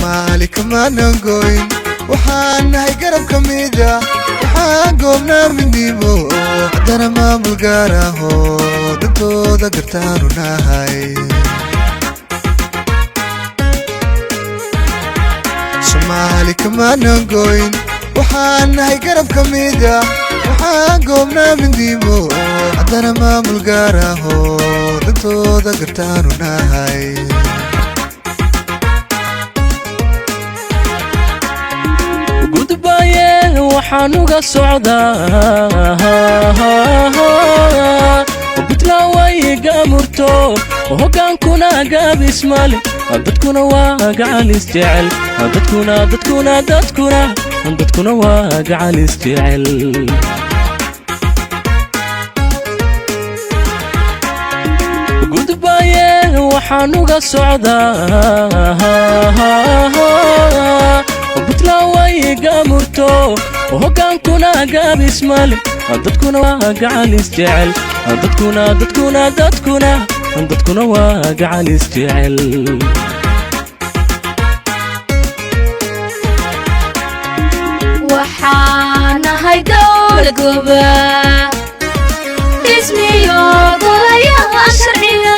Somali kama nangoyn waxaan nahay garab kamida waxaan goobnaa midnimo haddana maamul gaar ah oo dadkooda gartaanu nahay Somali kama nangoyn waxaan nahay garab kamida waxaan goobnaa midnimo haddana maamul gaar ah oo dadkooda gartaanu nahay waxaanuga socdaa Puntland way gaamurto hogaankuna gaabis male dadkuna waa gacalis jecel dadkuna waa gacalis jecel gudbaaye waxaanuga socdaa Puntland way gaamurto hogaankuna gaabis male dadkuna waa gacalis jecel dadkuna waa gacalis jecel waxaan nahay dawlad goba ismiyo golayaha sharciga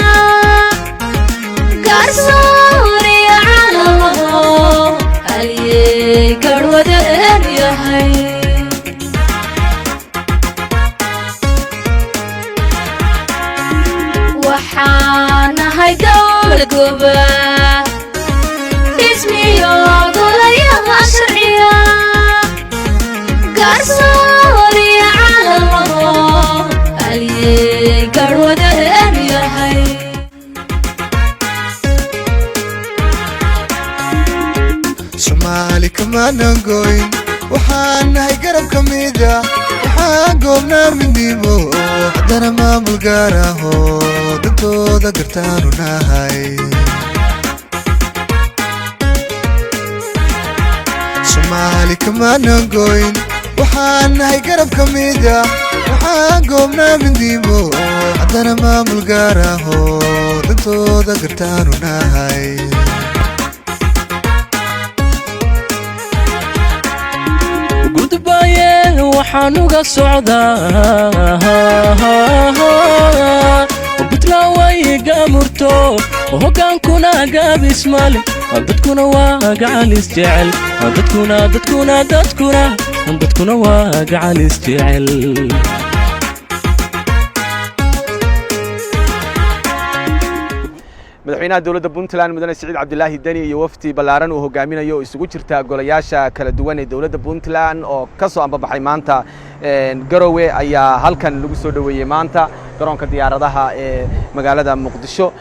garsooriya caalamo haliyey garwadeen yahay waxaan nahay dawlad goba ismiyo golayaha sharciga garsooriya caalamo haliyey garwadeen yahay Somali kama nangoyn waxaan nahay garab kamida waxaan goobnaa midnimo haddana maamul gaar ah oo dadkooda gartaanu nahay Somali kama nangoyn waxaan nahay garab kamida waxaan goobnaa midnimo haddana maamul gaar ah oo dadkooda gartaanu nahay waxaanuga socdaa Puntland way gaamurto hogaankuna gaabis male dadkuna waa gacalis jecel dadkuna waa gacalis jecel madaxweynaha dawladda Puntland mudane Siciid Cabdilaahi Dani iyo wafdi balaaran uu hogaaminayo isugu jirta golayaasha kala duwan ee dawladda Puntland oo ka soo ambabaxay maanta Garowe ayaa halkan lagu soo dhaweeyay maanta garoonka diyaaradaha ee magaalada Muqdisho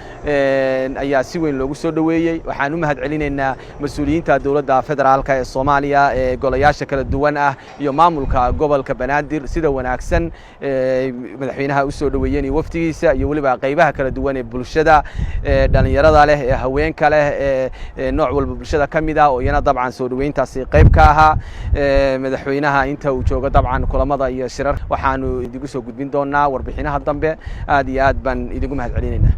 ayaa si weyn loogu soo dhaweeyay waxaan u mahad celinaynaa mas'uuliyiinta dawladda federaalka ee Soomaaliya ee golayaasha kala duwan ah iyo maamulka gobolka Banaadir sida wanaagsan madaxweynaha u soo dhaweeyeen iyo wafdigiisa iyo waliba qaybaha kala duwan ee bulshada dhalinyarada leh ee haweenka leh ee nooc walba bulshada kamid ah oo iyana dabcan soo dhaweyntaasi qayb ka aha madaxweynaha inta uu joogo dabcan kulamada iyo shirar waxaanu idigu soo gudbin doonaa warbixinaha dambe aad iyo aad baan idigu mahad celinaynaa